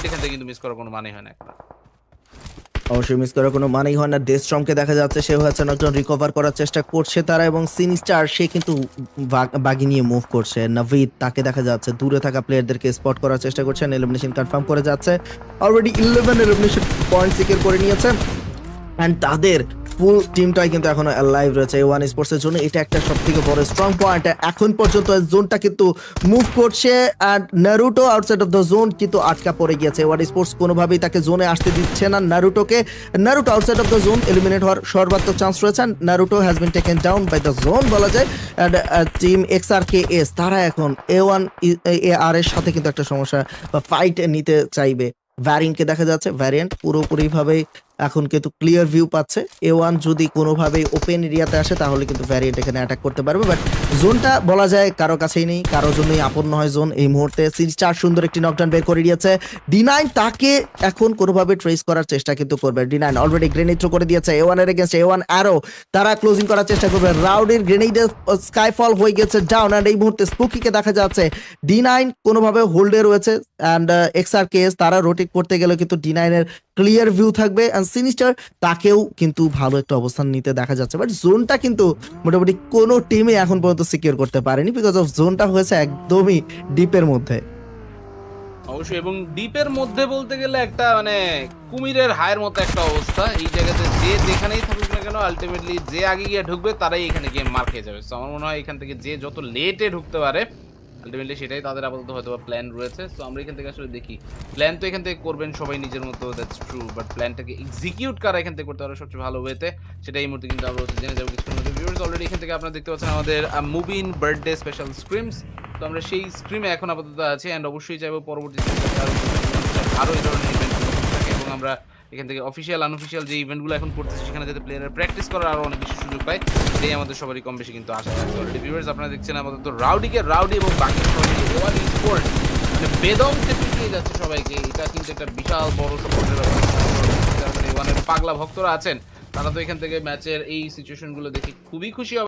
এখান থেকে কিন্তু মিস করার কোনো মানে হয় না এখন। অবশ্যই মিস করার কোনো মানেই হয় না। ডেস্ট্রমকে দেখা যাচ্ছে সে হচ্ছে একজন রিকভার করার চেষ্টা করছে তারা, এবং সিনিস্টার সে কিন্তু বাগি নিয়ে মুভ করছে। নাভিদ তাকে দেখা যাচ্ছে দূরে থাকা প্লেয়ারদেরকে স্পট করার চেষ্টা করছেন, এলিমিনেশন কনফার্ম করে যাচ্ছে। অলরেডি 11 এলিমিনেশন পয়েন্ট সিকিউর করে নিয়েছে অ্যান্ড তাদের ফুল টিমটাই কিন্তু এখনো লাইভ রয়েছে ওয়ান স্পোর্টস এর জন্য। এটা একটা সবথেকে বড় স্ট্রং পয়েন্ট। এখন পর্যন্ত জোনটা কিন্তু মুভ করছে and Naruto outside of the zone কিন্তু আটকা পড়ে গিয়েছে। ওয়ান স্পোর্টস কোনোভাবেই তাকে জোনে আসতে দিচ্ছে না নারুটোকে। Naruto outside of the zone eliminate হওয়ার সর্বাত্মক চান্স রয়েছে। Naruto has been taken down by the zone বলা যায়। অ্যান্ড টিম এক্সআরকেএস তারা এখন A1 AR এর সাথে কিন্তু একটা সমস্যা বা ফাইট নিতে চাইবে। ভ্যারিয়েন্টকে দেখা যাচ্ছে, ভ্যারিয়েন্ট পুরোপুরিভাবে এখন কিন্তু ক্লিয়ার ভিউ পাচ্ছে। A1 যদি কোনোভাবে ওপেন এরিয়াতে আসে তাহলে কিন্তু ভ্যারিয়েন্ট এখানে অ্যাটাক করতে পারবে, বাট জোনটা বলা যায় কারো কাছেই নেই, কারোর জন্যই আপন্ন হয় জোন এই মুহূর্তে। সিরিজটা সুন্দর একটি নকডাউন বের করে দিয়েছে। D9 তাকে এখন কোনোভাবে ট্রেস করার চেষ্টা কিন্তু করবে। D9 অলরেডি গ্রেনেড থ্রো করে দিয়েছে A1 এর এগেইনস্ট। A1 অ্যারো তারা ক্লোজিং করার চেষ্টা করবে। রাউডির গ্রেনেডে স্কাইফল হয়ে গেছে ডাউন, অ্যান্ড এই মুহূর্তে স্পুকিকে দেখা যাচ্ছে। D9 কোনোভাবে হোল্ডে রয়েছে অ্যান্ড এক্সআরকেএস তারা রোটেট করতে গেলে কিন্তু D9 এর ক্লিয়ার ভিউ থাকবে অ্যান্ড সিনিস্টার তাকেও কিন্তু ভালো একটা অবস্থান নিতে দেখা যাচ্ছে। বাট জোনটা কিন্তু মোটামুটি কোনো টিমে এখন পর্যন্ত সিকিউর করতে পারেনি, বিকজ অফ জোনটা হয়েছে একদমই ডিপের মধ্যে। অবশ্যই, এবং ডিপের মধ্যে বলতে গেলে একটা মানে কুমিরের হায়ের মতো একটা অবস্থা। এই জায়গাতে যে যেখানেই থাকুক না কেন আলটিমেটলি যে আগে গিয়ে ঢুকবে তারাই এখানে গিয়ে মার খেয়ে যাবে। সো আমার মনে হয় এখান থেকে যে যত লেটে ঢুকতে পারে আলটিমেটলি সেটাই তাদের আপাতত হয়তো প্ল্যান রয়েছে। সো আমরা এখান থেকে আসলে দেখি প্ল্যান তো এখান থেকে করবেন সবাই নিজের মতো, দ্যাটস ট্রু, বাট প্ল্যানটাকে এক্সিকিউট করা এখান থেকে করতে পারে সবচেয়ে ভালো ওয়েতে, সেটা এই মুহূর্তে কিন্তু আমরা জেনে যাবো কিছুক্ষণ মধ্যে। ভিউয়ার্স অলরেডি এখান থেকে আপনারা দেখতে পাচ্ছেন আমাদের মুভিন বার্থডে স্পেশাল স্ক্রিমস। তো আমরা সেই স্ক্রিমে এখন আপাতত আছি অ্যান্ড অবশ্যই চাইবো পরবর্তীতে আরো এই ধরনের ইভেন্টগুলো থাকে, এবং আমরা এখান থেকে অফিসিয়াল আনঅফিসিয়াল যে ইভেন্টগুলো এখন করতেছি সেখানে যাতে প্লেয়াররা প্র্যাকটিস করার আরো অনেক বেশি সুযোগ পায়, এটাই আমাদের সবারই কম বেশি কিন্তু আশা আছে। অলরেডি ভিউয়ার্স আপনারা দেখছেন আমাদের তো রাউডি এবং বাকি সবাই ওয়ান স্পোর্ট মানে বেদম পিছিয়ে যাচ্ছে সবাইকে। এটা কিন্তু একটা বিশাল বড় সাপোর্টের ব্যাপার। যারা ওয়ানের পাগলা ভক্তরা আছেন তারা তো এখান থেকে ম্যাচের এই সিচুয়েশনগুলো দেখে খুবই খুশি হবে।